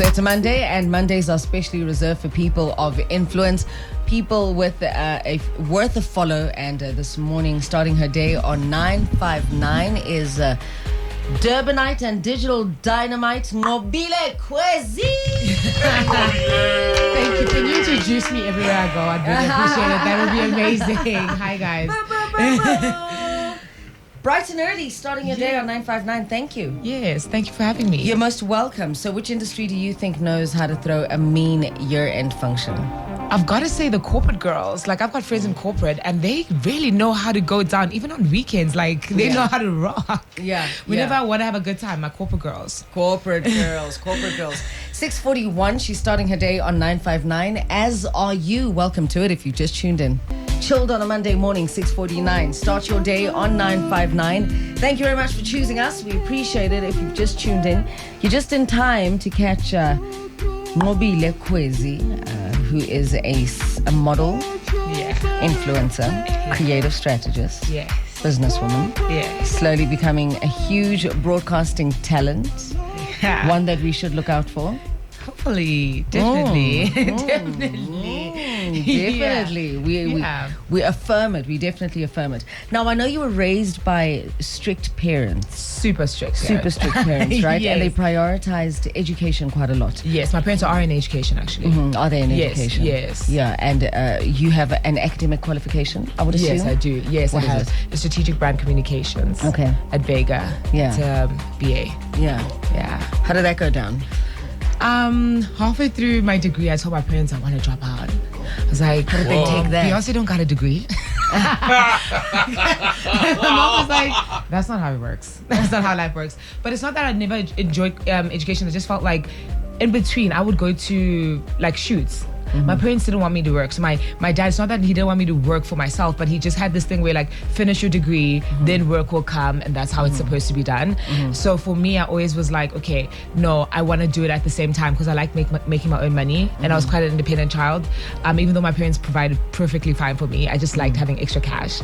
So it's a Monday, and Mondays are specially reserved for people of influence, people with a worth a follow. And this morning, starting her day on 959 is Durbanite and digital dynamite Nqobile Khezi. Thank you. Can you introduce me everywhere I go? I'd really appreciate it. That would be amazing. Hi, guys. Bright and early, starting your day on 959. Thank you. Yes, thank you for having me. You're most welcome. So which industry do you think knows how to throw a mean year-end function? I've got to say the corporate girls. Like, I've got friends in corporate, and they really know how to go down, even on weekends. Like, they know how to rock. Yeah. Whenever I want to have a good time, my corporate girls. Corporate girls. 6:41, she's starting her day on 959, as are you. Welcome to it if you just tuned in. Chilled on a Monday morning, 6:49. Start your day on 959. Thank you very much for choosing us. We appreciate it. If you've just tuned in, you're just in time to catch Nqobile Khezi, who is a model, influencer, creative strategist, businesswoman, slowly becoming a huge broadcasting talent, one that we should look out for. Hopefully, definitely. Definitely. We affirm it. We definitely affirm it. Now, I know you were raised by strict parents. Super strict parents, right? Yes. And they prioritized education quite a lot. Yes, my parents are in education, actually. Mm-hmm. Are they in education? Yes. Yeah, and you have an academic qualification, I would assume? Yes, I do. Yes, What I is have. The Strategic Brand Communications. Okay. At Vega. Yeah. It's BA. Yeah. How did that go down? Halfway through my degree, I told my parents I want to drop out. I was like, how did they take that? Beyonce don't got a degree. My mom was like, that's not how it works. That's not how life works. But it's not that I never enjoyed education. I just felt like in between, I would go to like shoots. Mm-hmm. My parents didn't want me to work. So my dad, it's not that he didn't want me to work for myself, but he just had this thing where like, finish your degree, then work will come, and that's how it's supposed to be done. So for me, I always was like, okay, no, I want to do it at the same time because I like making my own money. And I was quite an independent child. Even though my parents provided perfectly fine for me, I just liked having extra cash.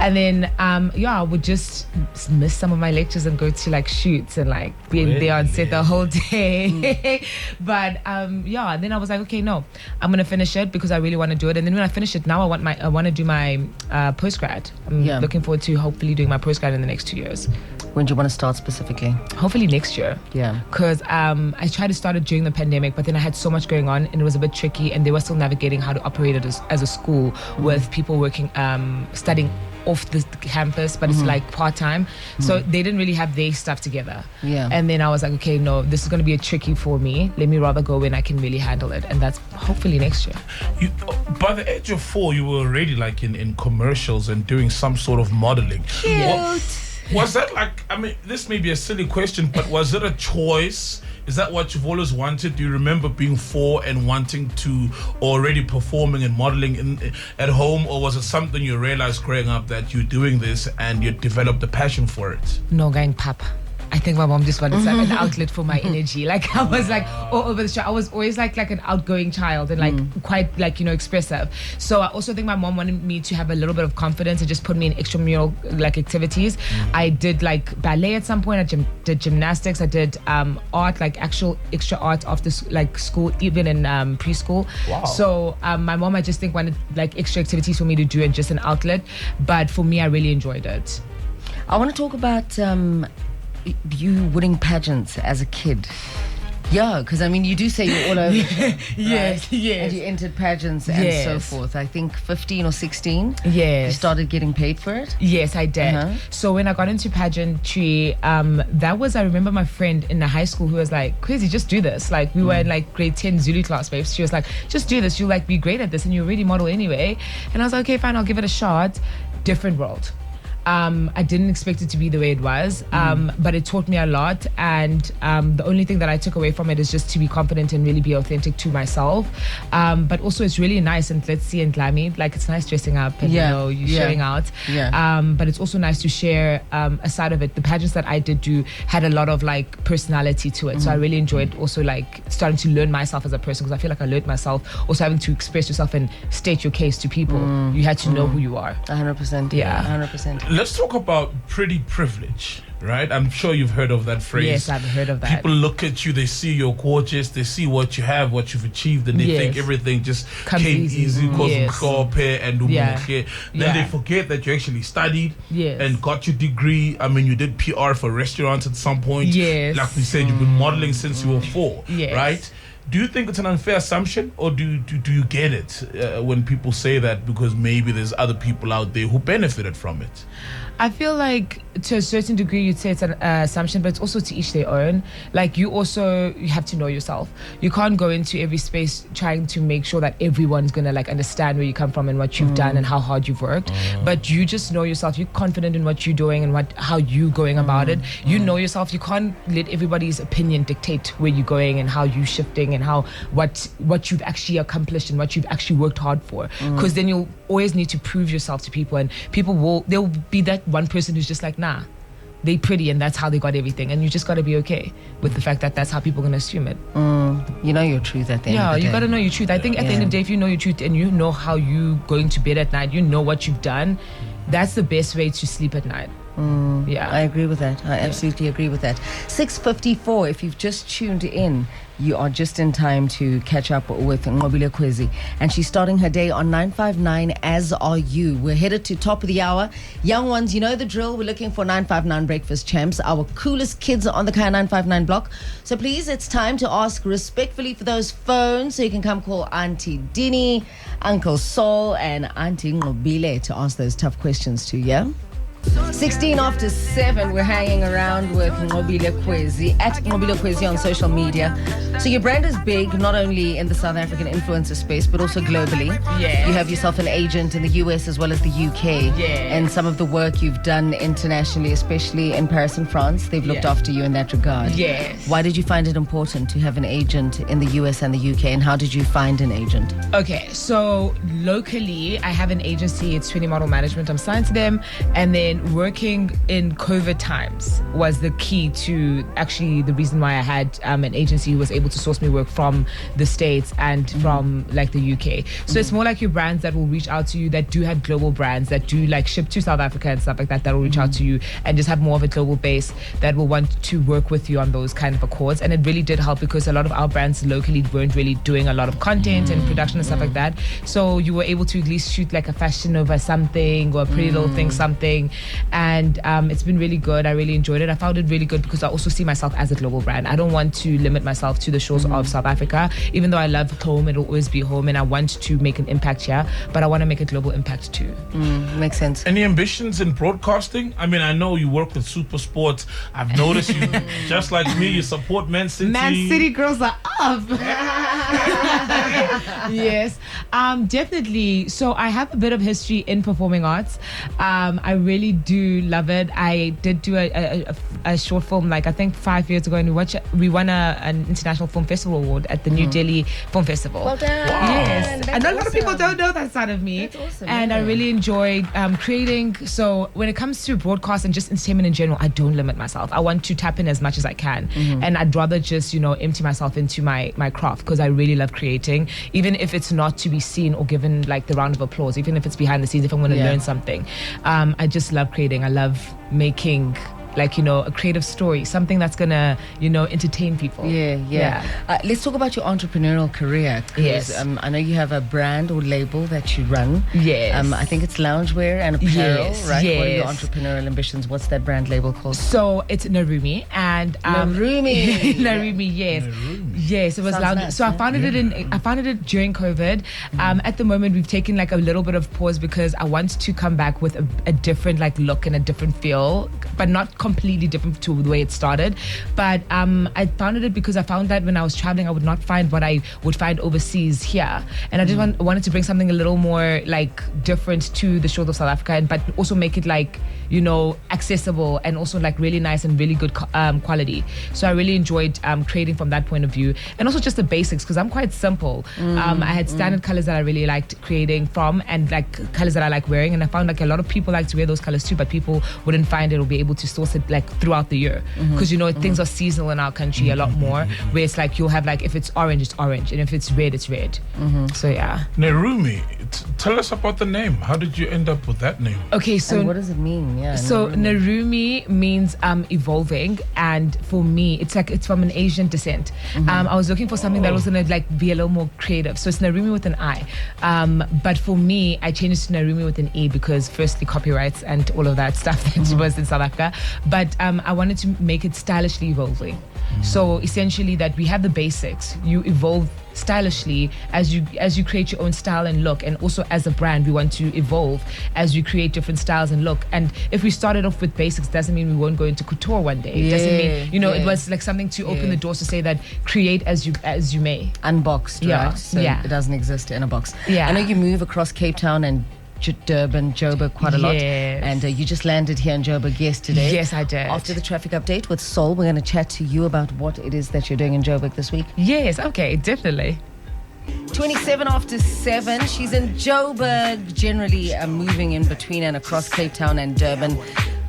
And then, I would just miss some of my lectures and go to like shoots and like being there on set the whole day. But and then I was like, okay, no, I'm gonna finish it because I really want to do it. And then when I finish it, now I want to do my postgrad. I'm looking forward to hopefully doing my postgrad in the next 2 years. When do you want to start specifically? Hopefully next year. Yeah. Because I tried to start it during the pandemic, but then I had so much going on and it was a bit tricky, and they were still navigating how to operate it as a school with people working, studying off the campus, but it's like part-time. So they didn't really have their stuff together. Yeah. And then I was like, okay, no, this is going to be a tricky for me. Let me rather go when I can really handle it. And that's hopefully next year. By the age of 4, you were already like in commercials and doing some sort of modeling. Cute. Was that like, I mean, this may be a silly question, but was it a choice? Is that what you've always wanted? Do you remember being 4 and wanting to already performing and modeling at home? Or was it something you realized growing up that you're doing this and you developed a passion for it? No, going pap. I think my mom just wanted an outlet for my energy. Like I was like all over the show. I was always like an outgoing child and like quite like, expressive. So I also think my mom wanted me to have a little bit of confidence and just put me in extramural like activities. I did like ballet at some point. I did gymnastics. I did art, like actual extra art after like school, even in preschool. Wow. So my mom, I just think wanted like extra activities for me to do and just an outlet. But for me, I really enjoyed it. I want to talk about you winning pageants as a kid. Yeah, because I mean, you do say you're all over. Yes. And you entered pageants and so forth. I think 15 or 16. Yes. You started getting paid for it. Yes, I did. So when I got into pageantry, that was, I remember my friend in the high school who was like, Khezi, just do this. Like we were in like grade 10 Zulu class, babes. She was like, just do this. You'll like be great at this and you're already model anyway. And I was like, okay, fine, I'll give it a shot. Different world. I didn't expect it to be the way it was, but it taught me a lot. And the only thing that I took away from it is just to be confident and really be authentic to myself. But also it's really nice and glitzy and glammy. Like it's nice dressing up and you showing out. But it's also nice to share a side of it. The pageants that I did do had a lot of like personality to it. So I really enjoyed also like starting to learn myself as a person, because I feel like I learned myself also having to express yourself and state your case to people. You had to know who you are. 100%. Yeah. 100%. let's talk about pretty privilege, right? I'm sure you've heard of that phrase. Yes, I've heard of that. People look at you, they see you're gorgeous, they see what you have, what you've achieved, and they think everything just came easy because and then they forget that you actually studied and got your degree. I mean, you did PR for restaurants at some point. Yes. Like we said, you've been modeling since you were 4, right? Do you think it's an unfair assumption, or do you get it when people say that because maybe there's other people out there who benefited from it? I feel like to a certain degree you'd say it's an assumption, but it's also to each their own. Like you have to know yourself. You can't go into every space trying to make sure that everyone's gonna like understand where you come from and what you've done and how hard you've worked. But you just know yourself. You're confident in what you're doing and how you going about it. You know yourself. You can't let everybody's opinion dictate where you're going and how you're shifting and what you've actually accomplished and what you've actually worked hard for. Because then you'll always need to prove yourself to people, and there'll be that one person who's just like, nah, they pretty and that's how they got everything, and you just got to be okay with the fact that that's how people are going to assume it. You know your truth at the end of the day. You got to know your truth. I think at the end of the day, if you know your truth and you know how you going to bed at night, you know what you've done, that's the best way to sleep at night. I agree with that. I absolutely agree with that. 6:54. If you've just tuned in, you are just in time to catch up with Nqobile Khezi, and she's starting her day on 959, as are you. We're headed to top of the hour. Young ones, you know the drill. We're looking for 959 breakfast champs. Our coolest kids are on the Kaya 959 block. So please, it's time to ask respectfully for those phones, so you can come call Auntie Dineo, Uncle Saul, and Auntie Nqobile to ask those tough questions to you. 16 after 7, we're hanging around with Nqobile Khezi at Nqobile Khezi on social media. So your brand is big, not only in the South African influencer space, but also globally. Yes. You have yourself an agent in the US as well as the UK. Yes. And some of the work you've done internationally, especially in Paris and France, they've looked after you in that regard. Yes. Why did you find it important to have an agent in the US and the UK, and how did you find an agent? Okay, so locally, I have an agency. It's 20 Model Management. I'm signed to them, and then working in COVID times was the key to actually the reason why I had an agency who was able to source me work from the States and from like the UK. So it's more like your brands that will reach out to you, that do have global brands, that do like ship to South Africa and stuff like that, that will reach out to you and just have more of a global base that will want to work with you on those kind of accords. And it really did help because a lot of our brands locally weren't really doing a lot of content and production and stuff like that. So you were able to at least shoot like a Fashion Nova something or a Pretty Little Thing something. And it's been really good. I really enjoyed it. I found it really good because I also see myself as a global brand. I don't want to limit myself to the shores of South Africa. Even though I love home, it'll always be home, and I want to make an impact here, but I want to make a global impact too. Makes sense. Any ambitions in broadcasting? I mean, I know you work with Super Sports. I've noticed you, just like me, you support Man City. Man City girls are up. Yes, definitely. So I have a bit of history in performing arts. I really do love it. I did do a short film, like I think 5 years ago, and we won an International Film Festival award at the New Delhi Film Festival. Well done. Yes, That's and a lot of people awesome. don't know that side of me. That's awesome. And I really enjoyed creating. So when it comes to broadcast and just entertainment in general, I don't limit myself. I want to tap in as much as I can, and I'd rather just empty myself into my craft because I really love creating, even if it's not to be seen or given like the round of applause, even if it's behind the scenes, if I'm going to learn something. I just love creating. I love making a creative story, something that's gonna entertain people. Let's talk about your entrepreneurial career. Yes. I know you have a brand or label that you run. Yes. I think it's loungewear and apparel, Yes, right? What are your yes. entrepreneurial ambitions? What's that brand label called? So it's Narumi, and Narumi. Narumi, yes. Yes, it was Sounds lounge. nice, So yeah. I founded it during COVID. At the moment we've taken like a little bit of pause because I want to come back with a different like look and a different feel, but not completely different to the way it started. But I founded it because I found that when I was traveling I would not find what I would find overseas here, and I just wanted to bring something a little more like different to the shores of South Africa, but also make it like accessible and also like really nice and really good quality. So I really enjoyed creating from that point of view. you, and also just the basics, because I'm quite simple. I had standard colors that I really liked creating from, and like colors that I like wearing, and I found like a lot of people like to wear those colors too, but people wouldn't find it or be able to source it like throughout the year, because things are seasonal in our country a lot more, where it's like you'll have like, if it's orange, it's orange, and if it's red, it's red. So yeah. Nerumi, tell us about the name. How did you end up with that name? Okay, so and what does it mean? Yeah. so Nerumi means evolving, and for me it's from an Asian descent. I was looking for something that was gonna like be a little more creative, so it's Nerumi with an I, but for me I changed it to Nerumi with an E because firstly copyrights and all of that stuff that was in South Africa, but I wanted to make it stylishly evolving. So essentially that we have the basics, you evolve stylishly as you create your own style and look, and also as a brand we want to evolve as you create different styles and look. And if we started off with basics, doesn't mean we won't go into couture one day. It doesn't mean it was like something to open the doors to say that create as you may. Unboxed, right? So it doesn't exist in a box. I know you move across Cape Town and Durban, Joburg quite a lot, and you just landed here in Joburg yesterday. Yes, I did. After the traffic update with Sol, we're going to chat to you about what it is that you're doing in Joburg this week. Yes, okay, definitely. 27 after 7. She's in Joburg, generally moving in between and across Cape Town and Durban.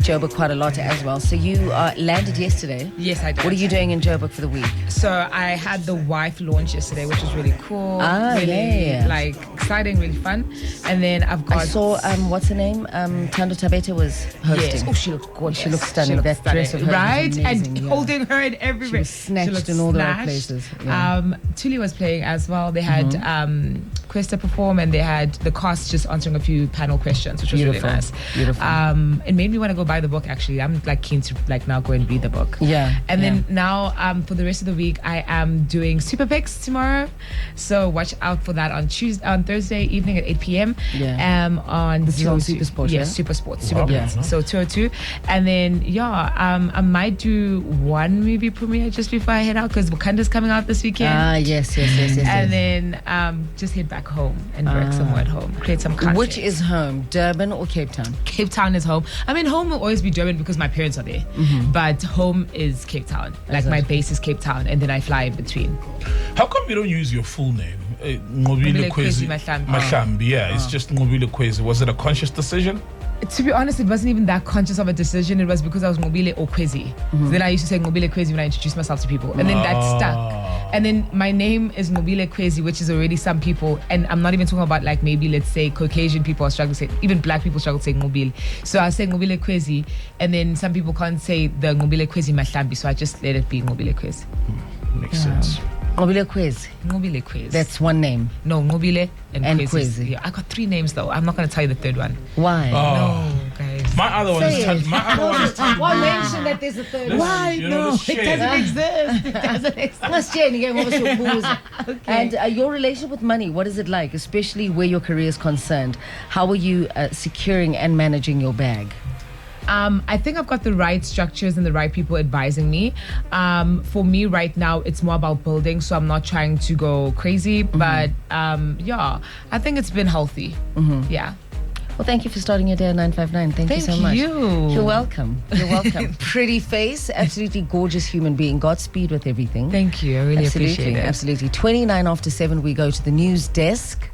Joburg quite a lot as well. So you landed yesterday. Yes, I did. What are you doing in Joburg for the week? So I had the wife launch yesterday, which was really cool. Really like exciting, really fun. And then I've got... I saw, what's her name? Tando Tabete was hosting. Yes. Oh, she looked gorgeous. She looked stunning. That dress of hers right? was amazing, and holding her in everywhere. She was snatched in all the right places. Yeah. Tuli was playing as well. They had Krista perform, and they had the cast just answering a few panel questions, which was really nice. Beautiful. It made me want to go buy the book, actually. I'm like keen to like now go and read the book. Yeah. And then now for the rest of the week I am doing Super Picks tomorrow, so watch out for that on Thursday evening at 8 p.m. On this is on Super Sport. Yes, Super Sports. Super Picks. So 202. And then I might do one movie premiere just before I head out, because Wakanda's coming out this weekend. Yes. And then just head back home and work somewhere at home, create some content. Which is home, Durban or Cape Town? Cape Town is home. I mean, home will always be Durban because my parents are there, but home is Cape Town. Like my base is Cape Town, and then I fly in between. How come you don't use your full name? Nqobile Khezi Mahlambi. It's just Nqobile Khezi. Was it a conscious decision? To be honest, it wasn't even that conscious of a decision. It was because I was Nqobile or Khezi. Then I used to say Nqobile Khezi when I introduced myself to people, and then that stuck. And then my name is Nqobile Khezi, which is already some people, and I'm not even talking about like maybe let's say Caucasian people are struggling to say, even black people struggle to say Nqobile. So I say Nqobile Khezi, and then some people can't say the Nqobile Khezi Mahlambi, so I just let it be Nqobile Khezi. Makes sense. Nqobile Khezi. Nqobile Khezi. That's one name. No, Nqobile and Khezi. Khezi. Yeah, I got 3 names though. I'm not going to tell you the third one. Why? No, guys. My other one is Why mention that there's a third one? Why? No, it doesn't exist. It doesn't exist. And your relationship with money, what is it like, especially where your career is concerned? How are you securing and managing your bag? I think I've got the right structures and the right people advising me. For me right now, it's more about building, so I'm not trying to go crazy. But I think it's been healthy. Yeah. Well, thank you for starting your day at 959. Thank you so much. You're welcome. You're welcome. Pretty face, absolutely gorgeous human being. Godspeed with everything. Thank you. I really appreciate it. Absolutely. 29 after 7, we go to the news desk.